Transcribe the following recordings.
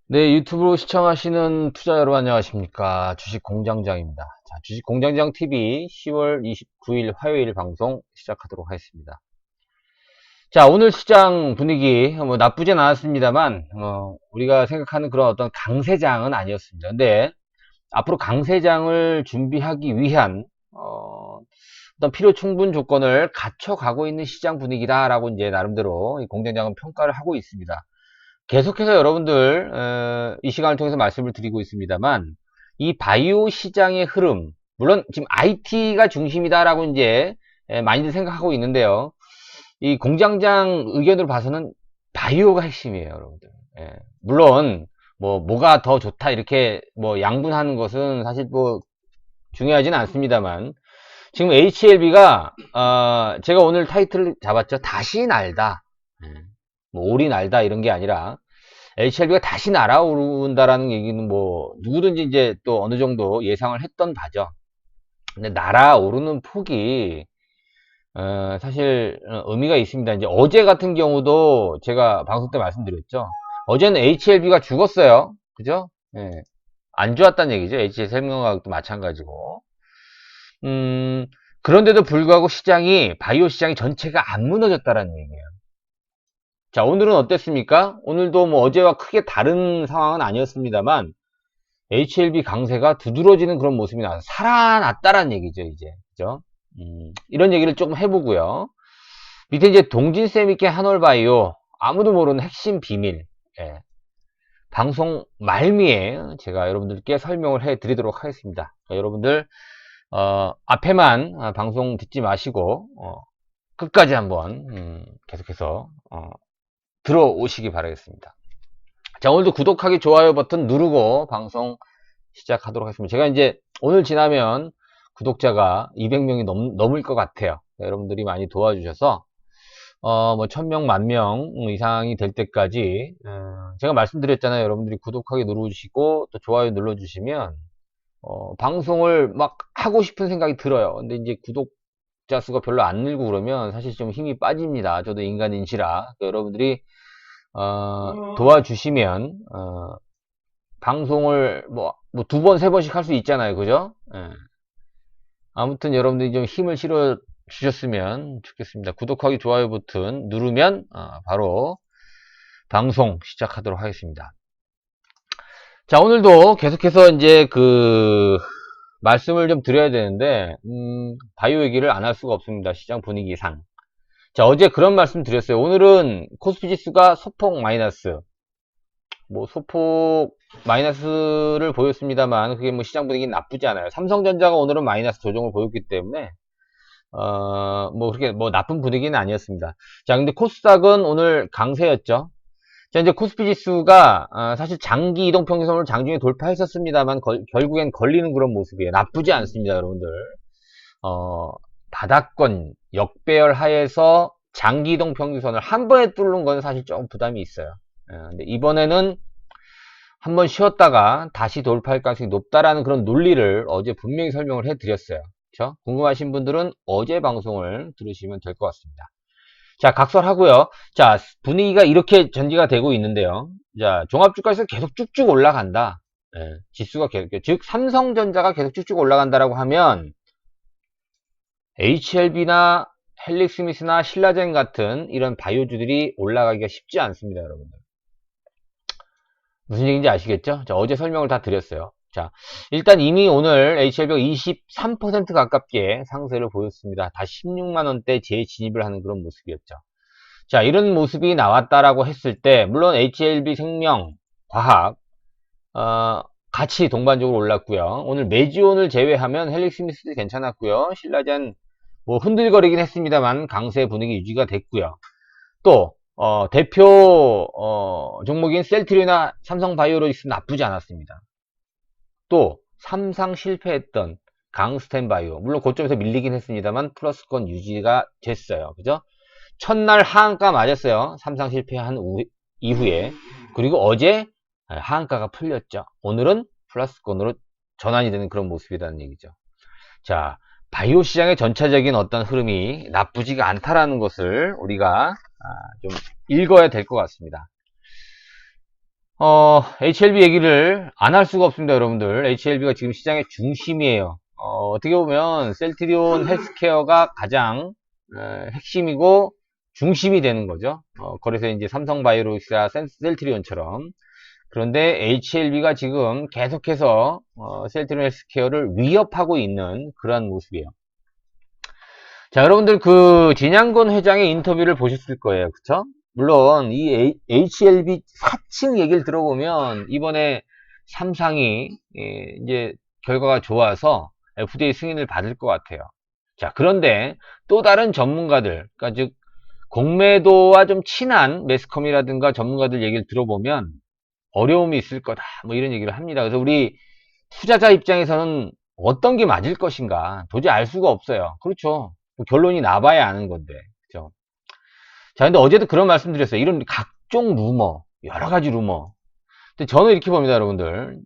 네, 유튜브로 시청하시는 투자 여러분 안녕하십니까. 주식공장장입니다. 자, 주식공장장 TV 10월 29일 화요일 방송 시작하도록 하겠습니다. 자, 오늘 시장 분위기 뭐 나쁘진 않았습니다만 우리가 생각하는 그런 어떤 강세장은 아니었습니다. 근데 앞으로 강세장을 준비하기 위한 어떤 필요 충분 조건을 갖춰가고 있는 시장 분위기다라고 이제 나름대로 이 공장장은 평가를 하고 있습니다. 계속해서 여러분들 이 시간을 통해서 말씀을 드리고 있습니다만 이 바이오 시장의 흐름, 물론 지금 IT가 중심이다라고 이제 많이들 생각하고 있는데요. 이 공장장 의견으로 봐서는 바이오가 핵심이에요, 여러분들. 물론 뭐가 더 좋다 이렇게 뭐 양분하는 것은 사실 뭐 중요하지는 않습니다만 지금 HLB가 제가 오늘 타이틀을 잡았죠. 다시 날다. 뭐 올이 날다 이런 게 아니라 HLB가 다시 날아오른다라는 얘기는 뭐 누구든지 이제 또 어느 정도 예상을 했던 바죠. 근데 날아오르는 폭이 사실 의미가 있습니다. 이제 어제 같은 경우도 제가 방송 때 말씀드렸죠. 어제는 HLB가 죽었어요. 그죠? 예. 안 좋았다는 얘기죠. HL생명과학도 마찬가지고. 그런데도 불구하고 바이오 시장이 전체가 안 무너졌다라는 얘기예요. 자, 오늘은 어땠습니까? 오늘도 뭐 어제와 크게 다른 상황은 아니었습니다만 HLB 강세가 두드러지는 그런 모습이 나와서 살아났다라는 얘기죠, 이제. 그죠? 이런 얘기를 조금 해보고요. 밑에 이제 동진세미케 한올바이오 아무도 모르는 핵심 비밀. 예. 방송 말미에 제가 여러분들께 설명을 해드리도록 하겠습니다. 그러니까 여러분들 앞에만 방송 듣지 마시고 끝까지 한번 계속해서 들어오시기 바라겠습니다. 자, 오늘도 구독하기, 좋아요 버튼 누르고 방송 시작하도록 하겠습니다. 제가 이제 오늘 지나면 구독자가 200명이 넘을 것 같아요. 여러분들이 많이 도와주셔서 뭐 1000명, 10,000명 이상이 될 때까지 제가 말씀드렸잖아요. 여러분들이 구독하기 누르시고 또 좋아요 눌러주시면 방송을 막 하고 싶은 생각이 들어요. 근데 이제 구독자 수가 별로 안 늘고 그러면 사실 좀 힘이 빠집니다. 저도 인간인지라 여러분들이 도와주시면 방송을 뭐 두 번, 세 번씩 할 수 있잖아요. 그죠? 예. 아무튼 여러분들이 좀 힘을 실어 주셨으면 좋겠습니다. 구독하기, 좋아요 버튼 누르면 바로 방송 시작하도록 하겠습니다. 자, 오늘도 계속해서 이제 말씀을 좀 드려야 되는데 바이오 얘기를 안 할 수가 없습니다. 시장 분위기상. 자, 어제 그런 말씀 드렸어요. 오늘은 코스피 지수가 소폭 마이너스. 뭐 소폭 마이너스를 보였습니다만 그게 뭐 시장 분위기 나쁘지 않아요. 삼성전자가 오늘은 마이너스 조정을 보였기 때문에 뭐 그렇게 뭐 나쁜 분위기는 아니었습니다. 자, 근데 코스닥은 오늘 강세였죠. 자, 이제 코스피 지수가 사실 장기 이동 평균선을 장중에 돌파했었습니다만 결국엔 걸리는 그런 모습이에요. 나쁘지 않습니다, 여러분들. 바닥권 역배열 하에서 장기 이동 평균선을 한 번에 뚫는 건 사실 좀 부담이 있어요. 근데 이번에는 한번 쉬었다가 다시 돌파할 가능성이 높다라는 그런 논리를 어제 분명히 설명을 해드렸어요. 그렇죠? 궁금하신 분들은 어제 방송을 들으시면 될 것 같습니다. 자, 각설하고요. 자, 분위기가 이렇게 전개가 되고 있는데요. 자, 종합주가에서 계속 쭉쭉 올라간다. 지수가 계속, 즉 삼성전자가 계속 쭉쭉 올라간다라고 하면 HLB나 헬릭스미스나 신라젠 같은 이런 바이오주들이 올라가기가 쉽지 않습니다, 여러분들. 무슨 얘기인지 아시겠죠? 자, 어제 설명을 다 드렸어요. 자, 일단 이미 오늘 HLB가 23% 가깝게 상세를 보였습니다. 다시 16만원대 재진입을 하는 그런 모습이었죠. 자, 이런 모습이 나왔다라고 했을 때, 물론 HLB 생명, 과학, 같이 동반적으로 올랐고요. 오늘 메지온을 제외하면 헬릭스미스도 괜찮았고요. 신라젠 뭐 흔들거리긴 했습니다만 강세 분위기 유지가 됐고요. 또 대표 종목인 셀트리온이나 삼성바이오로직스 나쁘지 않았습니다. 또 삼상 실패했던 강스텐바이오 물론 고점에서 밀리긴 했습니다만 플러스권 유지가 됐어요. 그죠? 첫날 하한가 맞았어요. 삼상 실패한 이후에. 그리고 어제 하한가가 풀렸죠. 오늘은 플러스권으로 전환이 되는 그런 모습이라는 얘기죠. 자, 바이오 시장의 전체적인 어떤 흐름이 나쁘지가 않다라는 것을 우리가 좀 읽어야 될 것 같습니다. HLB 얘기를 안 할 수가 없습니다, 여러분들. HLB가 지금 시장의 중심이에요. 어떻게 보면 셀트리온 헬스케어가 가장 핵심이고 중심이 되는 거죠. 그래서 이제 삼성바이오로직스나 셀트리온처럼. 그런데 HLB가 지금 계속해서 셀트리온 헬스케어를 위협하고 있는 그러한 모습이에요. 자, 여러분들 그 진양건 회장의 인터뷰를 보셨을 거예요. 그쵸? 물론 이 HLB 4층 얘기를 들어보면 이번에 삼상이 이제 결과가 좋아서 FDA 승인을 받을 것 같아요. 자, 그런데 또 다른 전문가들, 그러니까 즉 공매도와 좀 친한 매스컴이라든가 전문가들 얘기를 들어보면 어려움이 있을 거다, 뭐 이런 얘기를 합니다. 그래서 우리 투자자 입장에서는 어떤 게 맞을 것인가 도저히 알 수가 없어요. 그렇죠. 결론이 나봐야 아는 건데. 그죠? 자, 근데 어제도 그런 말씀 드렸어요. 이런 각종 루머, 여러 가지 루머. 근데 저는 이렇게 봅니다, 여러분들.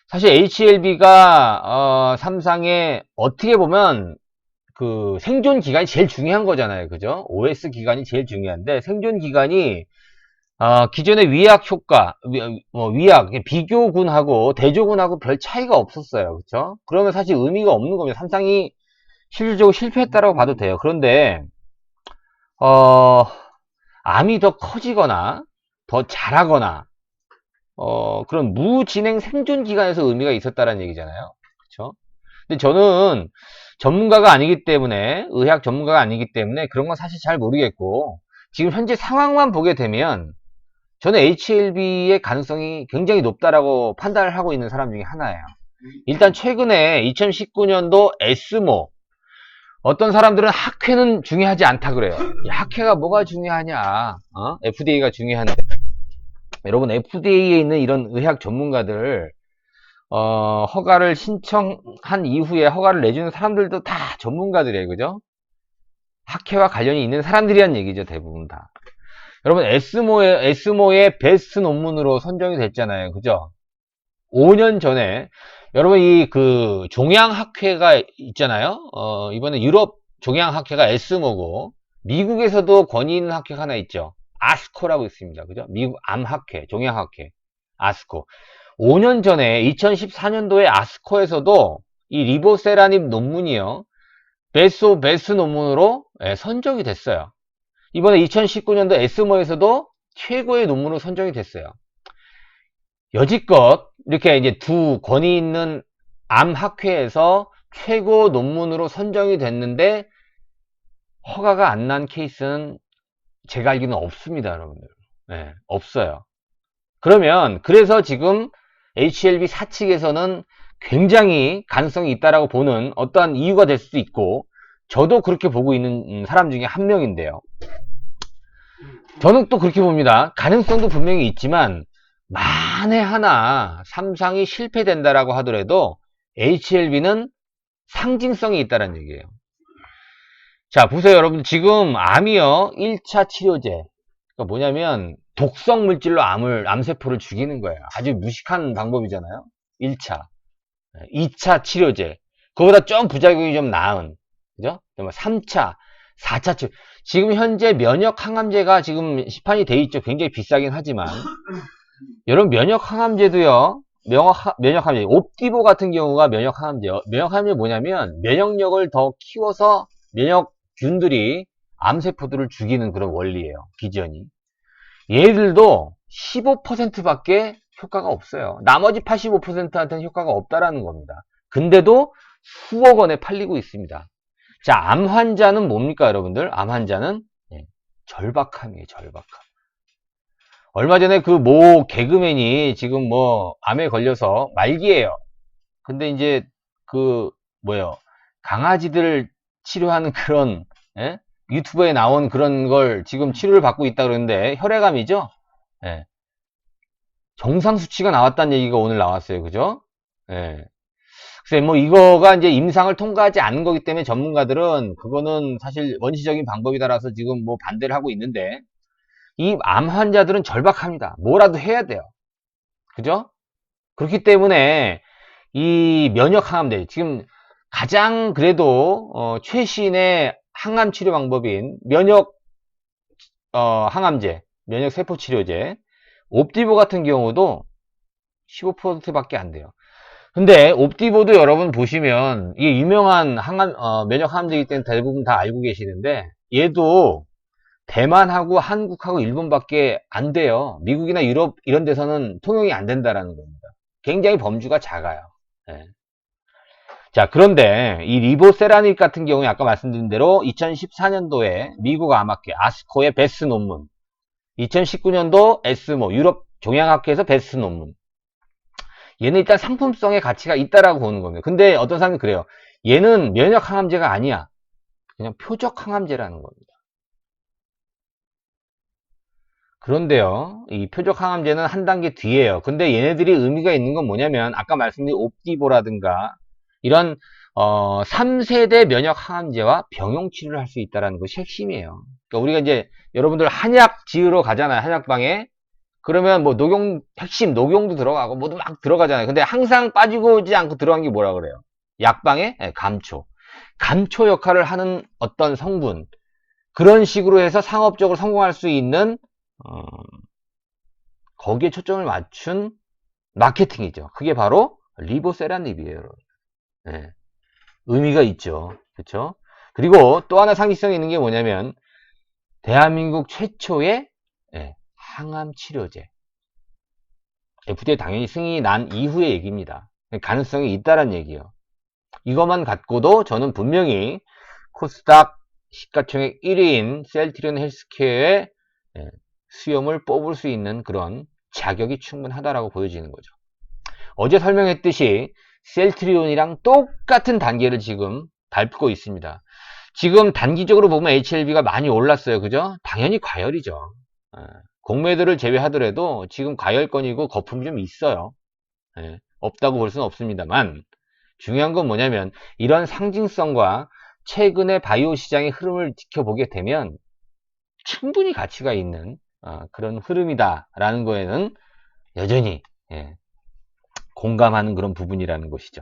사실 HLB가 삼상에 어떻게 보면 그 생존 기간이 제일 중요한 거잖아요. 그죠? OS 기간이 제일 중요한데 생존 기간이 기존의 위약 효과, 위약, 비교군하고 대조군하고 별 차이가 없었어요. 그쵸? 그러면 사실 의미가 없는 겁니다. 삼상이 실질적으로 실패했다라고 봐도 돼요. 그런데, 암이 더 커지거나, 더 잘하거나, 그런 무진행 생존 기간에서 의미가 있었다는 얘기잖아요. 그쵸? 근데 저는 전문가가 아니기 때문에, 의학 전문가가 아니기 때문에 그런 건 사실 잘 모르겠고, 지금 현재 상황만 보게 되면, 저는 HLB의 가능성이 굉장히 높다라고 판단을 하고 있는 사람 중에 하나예요. 일단 최근에 2019년도 에스모, 어떤 사람들은 학회는 중요하지 않다 그래요. 학회가 뭐가 중요하냐? FDA가 중요한데. 여러분, FDA에 있는 이런 의학 전문가들, 허가를 신청한 이후에 허가를 내주는 사람들도 다 전문가들이에요. 그죠? 학회와 관련이 있는 사람들이란 얘기죠, 대부분 다. 여러분, 에스모의 베스트 논문으로 선정이 됐잖아요. 그죠? 5년 전에, 여러분, 이 그 종양학회가 있잖아요. 이번에 유럽 종양학회가 에스모고, 미국에서도 권위 있는 학회가 하나 있죠. 아스코라고 있습니다. 그죠? 미국 암학회, 종양학회, 아스코. 5년 전에 2014년도에 아스코에서도 이 리보세라닙 논문이요. 베스트 논문으로 선정이 됐어요. 이번에 2019년도 에스모에서도 최고의 논문으로 선정이 됐어요. 여지껏 이렇게 이제 두 권위 있는 암학회에서 최고 논문으로 선정이 됐는데 허가가 안 난 케이스는 제가 알기는 없습니다, 여러분들. 네, 없어요. 그러면 그래서 지금 HLB 사측에서는 굉장히 가능성이 있다라고 보는 어떠한 이유가 될 수도 있고 저도 그렇게 보고 있는 사람 중에 한 명인데요. 저는 또 그렇게 봅니다. 가능성도 분명히 있지만 만에 하나 삼상이 실패된다라고 하더라도 HLB는 상징성이 있다는 얘기예요. 자, 보세요, 여러분. 지금 암이요, 1차 치료제. 그러니까 뭐냐면 독성 물질로 암세포를 죽이는 거예요. 아주 무식한 방법이잖아요. 1차. 2차 치료제. 그거보다 좀 부작용이 좀 나은. 그죠? 3차, 4차 치료. 지금 현재 면역 항암제가 지금 시판이 돼 있죠. 굉장히 비싸긴 하지만. 여러분, 면역 항암제도요. 면역 항암제. 옵디보 같은 경우가 면역 항암제요. 면역 항암제 뭐냐면 면역력을 더 키워서 면역균들이 암세포들을 죽이는 그런 원리예요. 기전이. 얘들도 15%밖에 효과가 없어요. 나머지 85%한테는 효과가 없다라는 겁니다. 근데도 수억 원에 팔리고 있습니다. 자, 암 환자는 뭡니까, 여러분들? 암 환자는 절박함이에요, 절박함. 얼마 전에 그 모 개그맨이 지금 뭐 암에 걸려서 말기예요. 근데 이제 그 뭐예요? 강아지들 치료하는 그런 유튜브에 나온 그런 걸 지금 치료를 받고 있다 그러는데 혈액암이죠? 예. 정상 수치가 나왔다는 얘기가 오늘 나왔어요. 그죠? 예. 글쎄 뭐 이거가 이제 임상을 통과하지 않은 거기 때문에 전문가들은 그거는 사실 원시적인 방법이다라서 지금 뭐 반대를 하고 있는데 이 암 환자들은 절박합니다. 뭐라도 해야 돼요. 그죠? 그렇기 때문에 이 면역 항암제 지금 가장 그래도 최신의 항암 치료 방법인 면역 항암제, 면역 세포 치료제 옵디보 같은 경우도 15%밖에 안 돼요. 근데 옵디보도 여러분 보시면 이게 유명한 면역 항암제이기 때문에 대부분 다 알고 계시는데 얘도 대만하고 한국하고 일본밖에 안 돼요. 미국이나 유럽 이런 데서는 통용이 안 된다라는 겁니다. 굉장히 범주가 작아요. 예. 자, 그런데 이 리보세라닉 같은 경우에 아까 말씀드린 대로 2014년도에 미국 암학회 아스코의 베스트 논문, 2019년도 에스모 유럽 종양학회에서 베스트 논문. 얘는 일단 상품성의 가치가 있다라고 보는 겁니다. 근데 어떤 사람이 그래요. 얘는 면역 항암제가 아니야. 그냥 표적 항암제라는 겁니다. 그런데요, 이 표적 항암제는 한 단계 뒤에요. 근데 얘네들이 의미가 있는 건 뭐냐면 아까 말씀드린 옵디보라든가 이런 3세대 면역 항암제와 병용 치료를 할 수 있다는 것이 핵심이에요. 그러니까 우리가 이제 여러분들 한약 지으러 가잖아요. 한약방에. 그러면 뭐 핵심 녹용도 들어가고 모두 막 들어가잖아요. 근데 항상 빠지고 오지 않고 들어간 게 뭐라 그래요? 약방에 감초. 감초 역할을 하는 어떤 성분. 그런 식으로 해서 상업적으로 성공할 수 있는 거기에 초점을 맞춘 마케팅이죠. 그게 바로 리보세라닙이에요. 네. 의미가 있죠. 그렇죠? 그리고 또 하나 상징성이 있는 게 뭐냐면 대한민국 최초의 항암 치료제. FDA 당연히 승인이 난 이후의 얘기입니다. 가능성이 있다란 얘기예요. 이것만 갖고도 저는 분명히 코스닥 시가총액 1위인 셀트리온 헬스케어의 수염을 뽑을 수 있는 그런 자격이 충분하다라고 보여지는 거죠. 어제 설명했듯이 셀트리온이랑 똑같은 단계를 지금 밟고 있습니다. 지금 단기적으로 보면 HLB가 많이 올랐어요. 그죠? 당연히 과열이죠. 공매도를 제외하더라도 지금 과열권이고 거품이 좀 있어요. 없다고 볼 수는 없습니다만 중요한 건 뭐냐면 이런 상징성과 최근의 바이오 시장의 흐름을 지켜보게 되면 충분히 가치가 있는 그런 흐름이다라는 거에는 여전히 공감하는 그런 부분이라는 것이죠.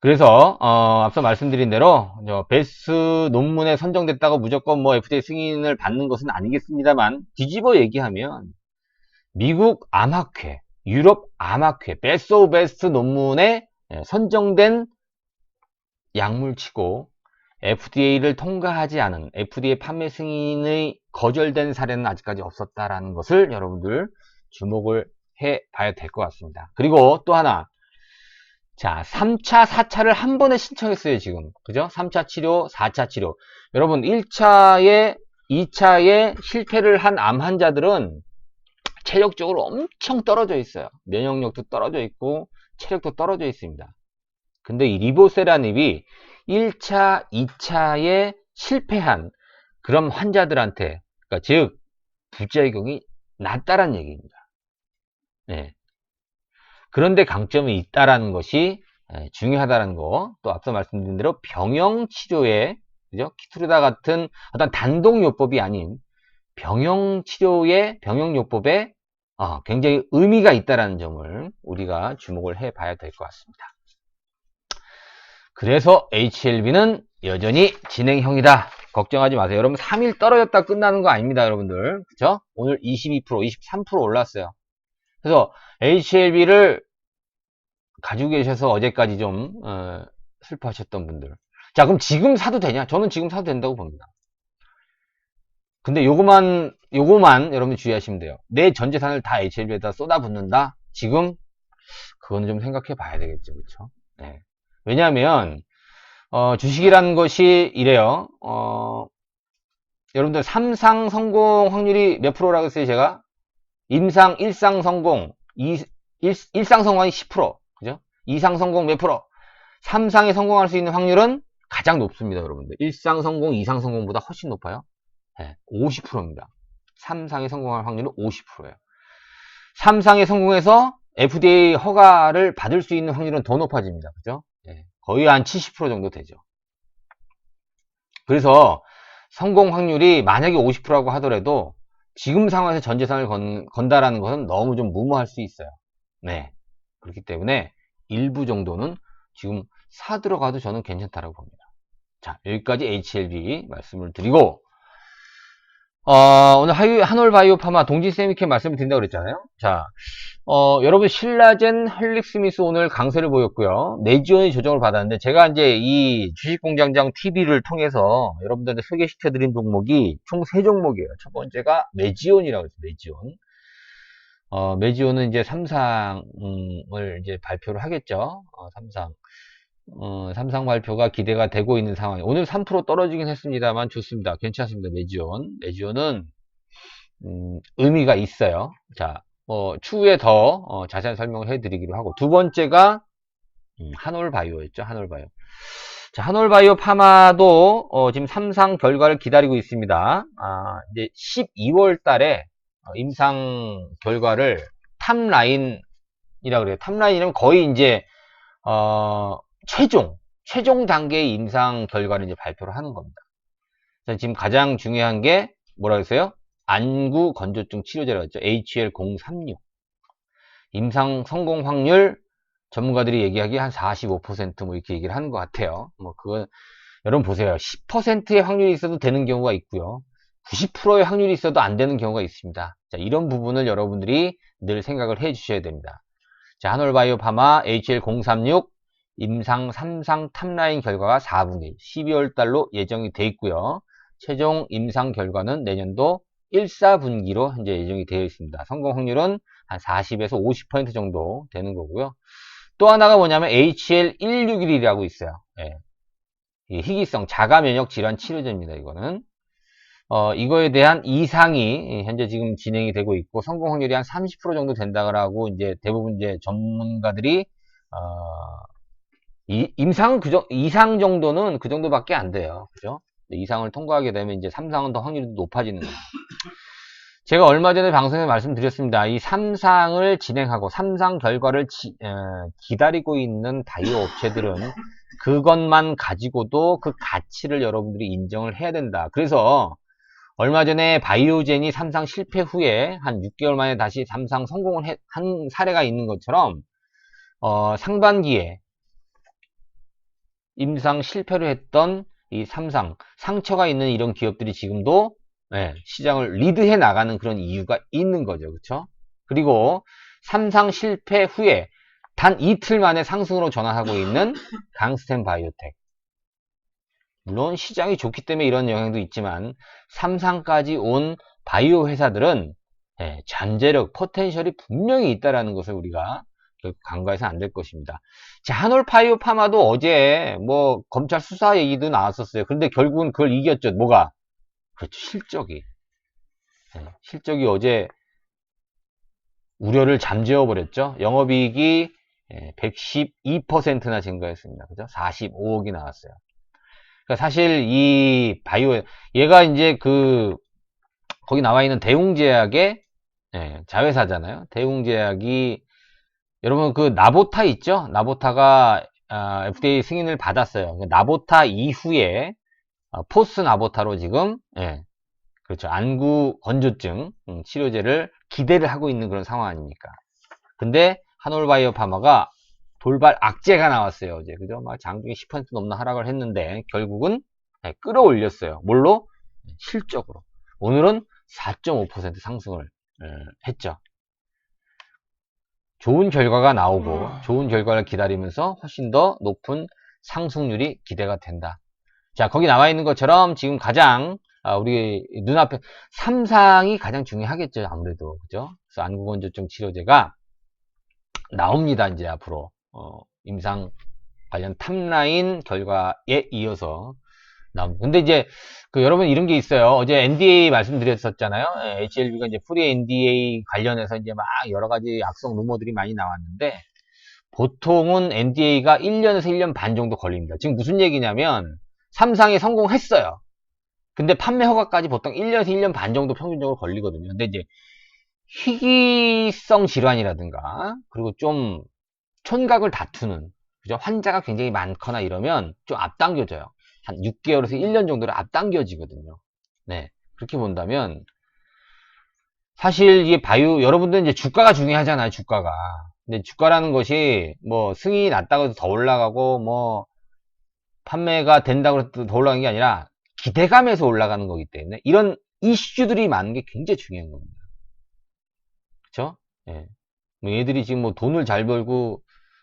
그래서 앞서 말씀드린 대로 베스트 논문에 선정됐다고 무조건 뭐 FDA 승인을 받는 것은 아니겠습니다만 뒤집어 얘기하면 미국 암학회, 유럽 암학회 베스트 오브 베스트 논문에 선정된 약물치고 FDA를 통과하지 않은 FDA 판매 승인의 거절된 사례는 아직까지 없었다라는 것을 여러분들 주목을 해 봐야 될 것 같습니다. 그리고 또 하나, 자, 3차, 4차를 한 번에 신청했어요, 지금. 그죠? 3차 치료, 4차 치료. 여러분, 1차에, 2차에 실패를 한 암 환자들은 체력적으로 엄청 떨어져 있어요. 면역력도 떨어져 있고, 체력도 떨어져 있습니다. 근데 이 리보세라닙이 1차, 2차에 실패한 그런 환자들한테, 그러니까 즉, 부작용이 낮다란 얘기입니다. 그런데 강점이 있다라는 것이 중요하다는 거. 또 앞서 말씀드린 대로 병용 치료에, 그죠? 키트루다 같은 어떤 단독요법이 아닌 병용 치료의 병용요법에 굉장히 의미가 있다라는 점을 우리가 주목을 해 봐야 될 것 같습니다. 그래서 HLB는 여전히 진행형이다. 걱정하지 마세요. 여러분 3일 떨어졌다 끝나는 거 아닙니다, 여러분들. 그쵸? 오늘 22%, 23% 올랐어요. 그래서 HLB를 가지고 계셔서 어제까지 좀 슬퍼하셨던 분들. 자, 그럼 지금 사도 되냐? 저는 지금 사도 된다고 봅니다. 근데 요거만 여러분 주의하시면 돼요. 내 전 재산을 다 HLB에다 쏟아붓는다? 지금 그건 좀 생각해 봐야 되겠죠. 그렇죠? 네. 왜냐하면 주식이라는 것이 이래요. 여러분들 3상 성공 확률이 몇 프로라고 했어요, 제가? 임상 1상 성공, 1상 성공이 10%, 그죠? 2상 성공 몇 프로? 3상에 성공할 수 있는 확률은 가장 높습니다, 여러분들. 1상 성공, 2상 성공보다 훨씬 높아요. 50%입니다. 3상에 성공할 확률은 50%예요. 3상에 성공해서 FDA 허가를 받을 수 있는 확률은 더 높아집니다. 그죠? 거의 한 70% 정도 되죠. 그래서 성공 확률이 만약에 50%라고 하더라도 지금 상황에서 전 재산을 건다라는 것은 너무 좀 무모할 수 있어요. 그렇기 때문에 일부 정도는 지금 사들어가도 저는 괜찮다라고 봅니다. 자, 여기까지 HLB 말씀을 드리고, 오늘 한올바이오 파마 동지쌤이렇게 말씀을 드린다고 그랬잖아요. 자, 여러분 신라젠 헬릭스미스 오늘 강세를 보였고요. 내지원의 조정을 받았는데 제가 이제 이 주식공장장 TV를 통해서 여러분들한테 소개시켜드린 종목이 총 3종목이에요. 첫 번째가 매지온이라고 했어요. 매지온. 매지온은 이제 삼상을 이제 발표를 하겠죠. 삼상 발표가 기대가 되고 있는 상황이에요. 오늘 3% 떨어지긴 했습니다만 좋습니다. 괜찮습니다. 매지온. 매지온은 의미가 있어요. 자, 추후에 더 자세한 설명을 해드리기로 하고 두 번째가 한올바이오였죠. 한올바이오. 자, 한올바이오 파마도 지금 삼상 결과를 기다리고 있습니다. 이제 12월 달에 임상 결과를 탑라인이라 그래요. 탑라인이면 거의 이제 최종 단계의 임상 결과를 이제 발표를 하는 겁니다. 자, 지금 가장 중요한 게 뭐라 그랬어요? 안구 건조증 치료제라고 했죠. HL036. 임상 성공 확률 전문가들이 얘기하기에 한 45% 이렇게 얘기를 하는 것 같아요. 그건 여러분 보세요. 10%의 확률이 있어도 되는 경우가 있고요. 90%의 확률이 있어도 안 되는 경우가 있습니다. 자, 이런 부분을 여러분들이 늘 생각을 해 주셔야 됩니다. 자, 한올바이오 파마 HL036 임상 3상 탑라인 결과가 4분기 12월 달로 예정이 돼 있고요. 최종 임상 결과는 내년도 1, 4분기로 현재 예정이 되어 있습니다. 성공 확률은 한 40에서 50% 정도 되는 거고요. 또 하나가 뭐냐면 HL161이라고 있어요. 예. 희귀성 자가면역 질환 치료제입니다. 이거는 이거에 대한 이상이 현재 지금 진행이 되고 있고 성공 확률이 한 30% 정도 된다고 이제 대부분 이제 전문가들이 임상은 이상 정도는 그 정도밖에 안 돼요. 그죠? 이상을 통과하게 되면 이제 3상은 더 확률이 높아지는 거예요. 제가 얼마 전에 방송에 말씀드렸습니다. 이 3상을 진행하고 3상 결과를 기다리고 있는 바이오 업체들은 그것만 가지고도 그 가치를 여러분들이 인정을 해야 된다. 그래서 얼마 전에 바이오젠이 3상 실패 후에 한 6개월 만에 다시 3상 성공을 한 사례가 있는 것처럼 상반기에 임상 실패를 했던 이 3상 상처가 있는 이런 기업들이 지금도 시장을 리드해 나가는 그런 이유가 있는 거죠. 그렇죠? 그리고 3상 실패 후에 단 이틀 만에 상승으로 전환하고 있는 강스텐 바이오텍. 물론 시장이 좋기 때문에 이런 영향도 있지만 3상까지 온 바이오 회사들은 잠재력, 포텐셜이 분명히 있다라는 것을 우리가 결국 간과해서는 안 될 것입니다. 자, 한올바이오 파마도 어제 검찰 수사 얘기도 나왔었어요. 그런데 결국은 그걸 이겼죠. 뭐가? 그렇죠. 실적이. 실적이 어제 우려를 잠재워 버렸죠. 영업이익이 112%나 증가했습니다. 그죠? 45억이 나왔어요. 그러니까 사실 이 바이오 얘가 이제 거기 나와 있는 대웅제약의 자회사잖아요. 대웅제약이 여러분 나보타 있죠? 나보타가 FDA 승인을 받았어요. 나보타 이후에 포스 나보타로 지금 그렇죠. 안구 건조증 치료제를 기대를 하고 있는 그런 상황 아닙니까? 근데 한올바이오 파마가 돌발 악재가 나왔어요. 어제 그죠? 막 장중에 10% 넘는 하락을 했는데 결국은 끌어올렸어요. 뭘로? 실적으로. 오늘은 4.5% 상승을 했죠. 좋은 결과가 나오고 좋은 결과를 기다리면서 훨씬 더 높은 상승률이 기대가 된다. 자, 거기 나와 있는 것처럼 지금 가장 우리 눈앞에 3상이 가장 중요하겠죠. 아무래도 그죠? 그래서 안구건조증 치료제가 나옵니다. 이제 앞으로 임상 관련 탑라인 결과에 이어서 나옵니다. 근데 이제 여러분 이런 게 있어요. 어제 NDA 말씀드렸었잖아요. HLB가 이제 프리 NDA 관련해서 이제 막 여러 가지 악성 루머들이 많이 나왔는데 보통은 NDA가 1년에서 1년 반 정도 걸립니다. 지금 무슨 얘기냐면 3상이 성공했어요. 근데 판매 허가까지 보통 1년에서 1년 반 정도 평균적으로 걸리거든요. 근데 이제 희귀성 질환이라든가 그리고 좀 촌각을 다투는 그죠? 환자가 굉장히 많거나 이러면 좀 앞당겨져요. 한 6개월에서 1년 정도를 앞당겨지거든요. 네. 그렇게 본다면 사실 이게 여러분들 이제 주가가 중요하잖아요. 주가가. 근데 주가라는 것이 승인이 났다고 해서 더 올라가고 판매가 된다고 해서 더 올라가는 게 아니라 기대감에서 올라가는 거기 때문에 이런 이슈들이 많은 게 굉장히 중요한 겁니다. 그쵸? 예. 뭐 얘들이 지금 뭐 돈을 잘 벌고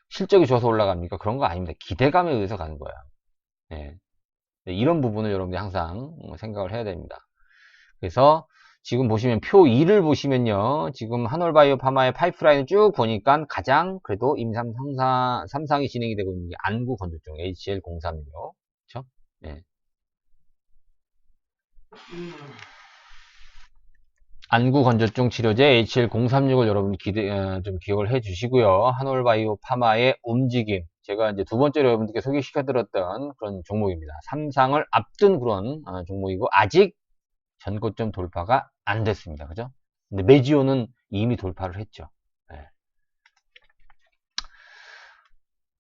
실적이 좋아서 올라갑니까? 그런 거 아닙니다. 기대감에 의해서 가는 거야. 예. 이런 부분을 여러분들이 항상 생각을 해야 됩니다. 그래서 지금 보시면 표 2를 보시면요. 지금 한올바이오 파마의 파이프라인을 쭉 보니까 가장 그래도 임상 3상이 진행이 되고 있는 게 안구 건조증 HL036. 그쵸? 예. 안구 건조증 치료제 HL036을 여러분 좀 기억을 해 주시고요. 한올바이오 파마의 움직임. 제가 이제 두 번째로 여러분들께 소개시켜 드렸던 그런 종목입니다. 3상을 앞둔 그런 종목이고, 아직 전고점 돌파가 안 됐습니다. 그죠? 근데 메지오는 이미 돌파를 했죠. 네.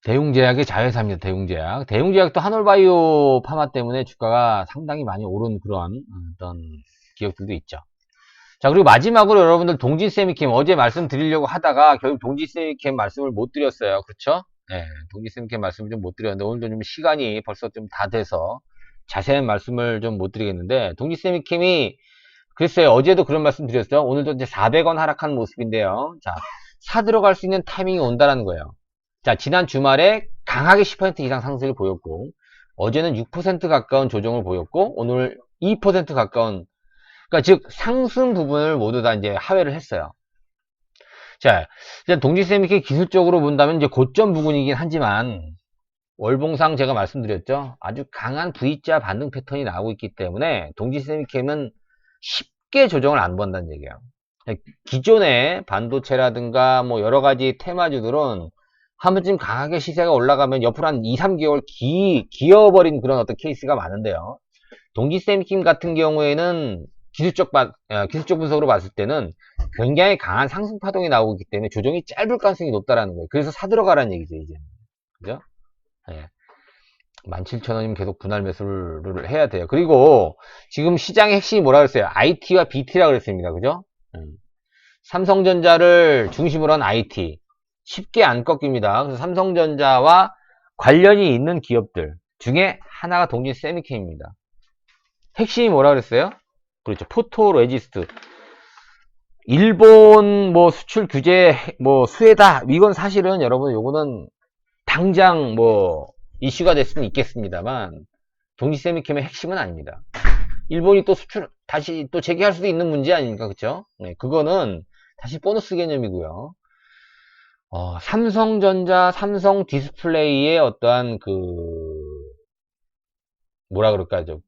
대웅제약의 자회사입니다. 대웅제약. 대웅제약도 한올바이오 파마 때문에 주가가 상당히 많이 오른 그런 어떤 기업들도 있죠. 자, 그리고 마지막으로 여러분들 동진세미캠 어제 말씀드리려고 하다가 결국 동진세미캠 말씀을 못 드렸어요. 그렇죠? 네, 동진세미캠 말씀을 좀 못 드렸는데 오늘도 좀 시간이 벌써 좀 다 돼서 자세한 말씀을 좀 못 드리겠는데, 동진세미캠이 글쎄요, 어제도 그런 말씀 드렸어요. 오늘도 이제 400원 하락한 모습인데요. 자, 사 들어갈 수 있는 타이밍이 온다라는 거예요. 자, 지난 주말에 강하게 10% 이상 상승을 보였고, 어제는 6% 가까운 조정을 보였고, 오늘 2% 가까운, 그러니까 즉 상승 부분을 모두 다 이제 하회를 했어요. 자, 이제 동지쌤이 이렇게 기술적으로 본다면 이제 고점 부분이긴 하지만, 월봉상 제가 말씀드렸죠. 아주 강한 V자 반등 패턴이 나오고 있기 때문에 동지세미캠은 쉽게 조정을 안 본다는 얘기예요. 기존의 반도체라든가 뭐 여러 가지 테마주들은 한 번쯤 강하게 시세가 올라가면 옆으로 한 2, 3개월 기어버린 그런 어떤 케이스가 많은데요. 동지세미캠 같은 경우에는 기술적 분석으로 봤을 때는 굉장히 강한 상승 파동이 나오고 있기 때문에 조정이 짧을 가능성이 높다라는 거예요. 그래서 사들어가라는 얘기죠, 이제. 그죠? 예. 17,000원이면 계속 분할 매수를 해야 돼요. 그리고 지금 시장의 핵심이 뭐라 그랬어요? IT와 BT라 그랬습니다. 그죠? 삼성전자를 중심으로 한 IT. 쉽게 안 꺾입니다. 그래서 삼성전자와 관련이 있는 기업들 중에 하나가 동진 세미캠입니다. 핵심이 뭐라 그랬어요? 그렇죠. 포토레지스트. 일본 뭐 수출 규제 뭐 수혜다. 이건 사실은 여러분 요거는 당장 뭐 이슈가 될 수는 있겠습니다만 동지세미캠의 핵심은 아닙니다. 일본이 또 수출 다시 또 재개할 수도 있는 문제 아닙니까? 그쵸? 네, 그거는 다시 보너스 개념이고요. 삼성전자, 삼성 디스플레이의 어떠한 뭐라 그럴까요?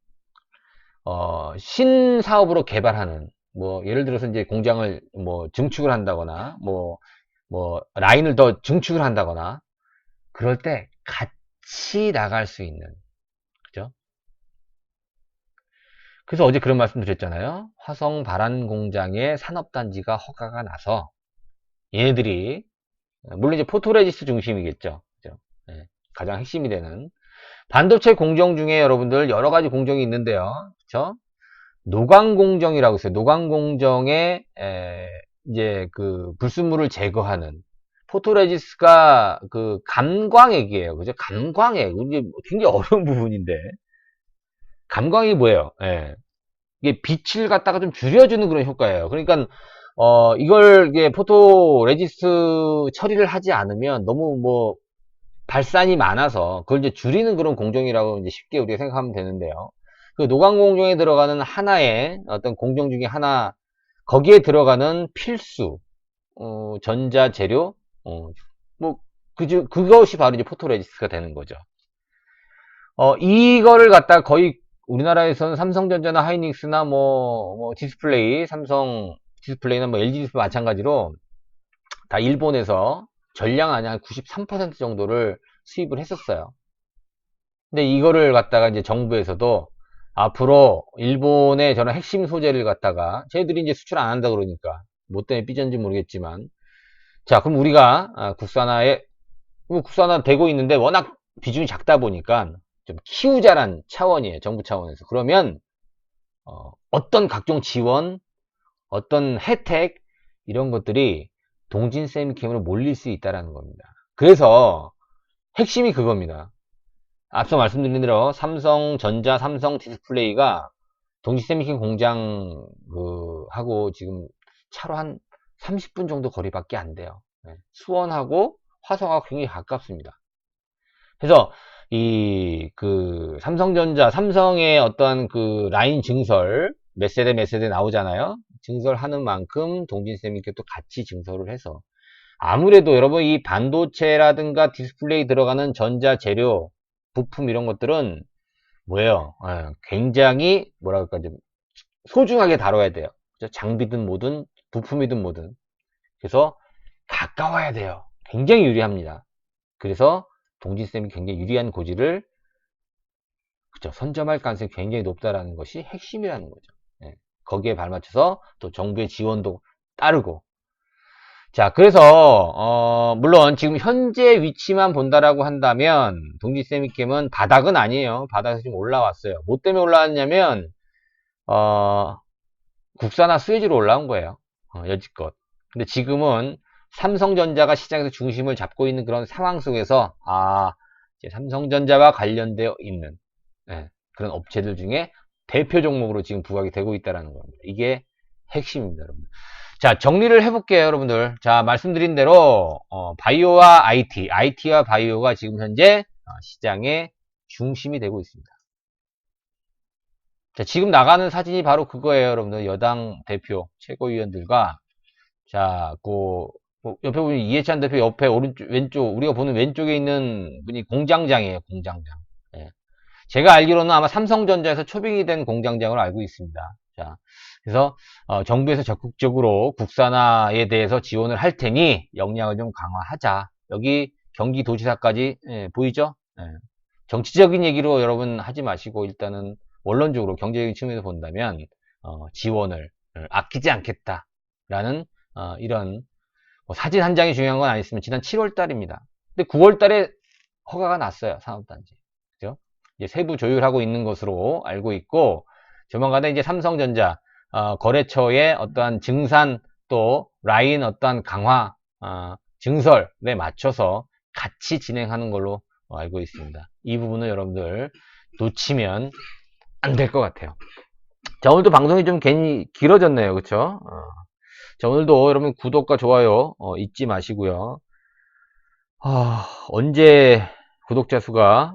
신사업으로 개발하는, 뭐, 예를 들어서 이제 공장을 뭐 증축을 한다거나, 뭐, 라인을 더 증축을 한다거나, 그럴 때 같이 나갈 수 있는, 그죠? 그래서 어제 그런 말씀 드렸잖아요. 화성 발안 공장의 산업단지가 허가가 나서 얘네들이, 물론 이제 포토레지스트 중심이겠죠. 그죠? 네, 가장 핵심이 되는 반도체 공정 중에 여러분들 여러 가지 공정이 있는데요. 그죠? 노광 공정이라고 있어요. 노광 공정에 이제 그 불순물을 제거하는 포토레지스트가 그 감광액이에요. 그죠? 감광액. 이게 굉장히 어려운 부분인데. 감광이 뭐예요? 예. 이게 빛을 갖다가 좀 줄여주는 그런 효과예요. 그러니까, 이걸, 이게 포토레지스트 처리를 하지 않으면 너무 뭐, 발산이 많아서 그걸 이제 줄이는 그런 공정이라고 이제 쉽게 우리가 생각하면 되는데요. 그 노광 공정에 들어가는 하나의 어떤 공정 중에 하나, 거기에 들어가는 필수, 전자 재료, 뭐, 그것이 바로 이제 포토레지스트가 되는 거죠. 이거를 갖다 거의 우리나라에서는 삼성전자나 하이닉스나 뭐 디스플레이, 삼성 디스플레이나 뭐 LG 디스플레이 마찬가지로 다 일본에서 전량 아니 한 93% 정도를 수입을 했었어요. 근데 이거를 갖다가 이제 정부에서도 앞으로 일본의 저런 핵심 소재를 갖다가 쟤들이 이제 수출 안 한다 그러니까 뭐 때문에 삐졌는지 모르겠지만, 자, 그럼 우리가 국산화 되고 있는데 워낙 비중이 작다 보니까 좀 키우자란 차원이에요. 정부 차원에서. 그러면 어떤 각종 지원, 어떤 혜택 이런 것들이 동진 세미캠으로 몰릴 수 있다라는 겁니다. 그래서 핵심이 그겁니다. 앞서 말씀드린 대로 삼성전자, 삼성 디스플레이가 동시세미킹 공장 하고 지금 차로 한 30분 정도 거리밖에 안 돼요. 네. 수원하고 화성하고 굉장히 가깝습니다. 그래서 삼성전자, 삼성의 어떤 라인 증설, 몇 세대 나오잖아요. 증설하는 만큼 동진세미께도 같이 증설을 해서 아무래도 여러분 이 반도체라든가 디스플레이 들어가는 전자 재료, 부품 이런 것들은 뭐예요? 굉장히 뭐랄까 좀 소중하게 다뤄야 돼요. 장비든 뭐든 부품이든 뭐든. 그래서 가까워야 돼요. 굉장히 유리합니다. 그래서 동진쌤이 굉장히 유리한 고지를 선점할 가능성이 굉장히 높다라는 것이 핵심이라는 거죠. 예. 거기에 발맞춰서 또 정부의 지원도 따르고. 자, 그래서 물론 지금 현재 위치만 본다라고 한다면 동진세미캠은 바닥은 아니에요. 바닥에서 지금 올라왔어요. 뭐 때문에 올라왔냐면 국산화 수혜주로 올라온 거예요. 여지껏. 근데 지금은 삼성전자가 시장에서 중심을 잡고 있는 그런 상황 속에서 이제 삼성전자와 관련되어 있는 그런 업체들 중에 대표 종목으로 지금 부각이 되고 있다는 겁니다. 이게 핵심입니다, 여러분. 자, 정리를 해볼게요, 여러분들. 자, 말씀드린 대로 바이오와 IT와 바이오가 지금 현재 시장의 중심이 되고 있습니다. 자, 지금 나가는 사진이 바로 그거예요, 여러분들. 여당 대표, 최고위원들과, 자, 옆에 보면 이해찬 대표 옆에 왼쪽, 우리가 보는 왼쪽에 있는 분이 공장장이에요, 공장장. 예. 제가 알기로는 아마 삼성전자에서 초빙이 된 공장장으로 알고 있습니다. 자, 그래서, 정부에서 적극적으로 국산화에 대해서 지원을 할 테니 역량을 좀 강화하자. 여기 경기도지사까지, 보이죠? 예. 정치적인 얘기로 여러분 하지 마시고 일단은 원론적으로 경제적인 측면에서 본다면 지원을 아끼지 않겠다라는 이런 사진 한 장이 중요한 건 아니지만 지난 7월 달입니다. 근데 9월 달에 허가가 났어요. 산업단지. 그죠? 이제 세부 조율하고 있는 것으로 알고 있고 조만간에 이제 삼성전자 거래처의 어떠한 증산 또 라인 어떠한 강화 증설에 맞춰서 같이 진행하는 걸로 알고 있습니다. 이 부분은 여러분들 놓치면 안 될 것 같아요. 자, 오늘도 방송이 좀 괜히 길어졌네요. 그쵸? 자, 오늘도 여러분 구독과 좋아요 잊지 마시고요. 언제 구독자 수가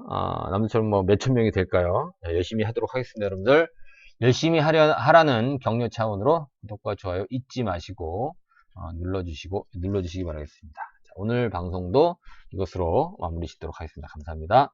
남들처럼 뭐 몇천 명이 될까요? 열심히 하도록 하겠습니다. 여러분들 열심히 하라는 격려 차원으로 구독과 좋아요 잊지 마시고 눌러주시기 바라겠습니다. 자, 오늘 방송도 이것으로 마무리 짓도록 하겠습니다. 감사합니다.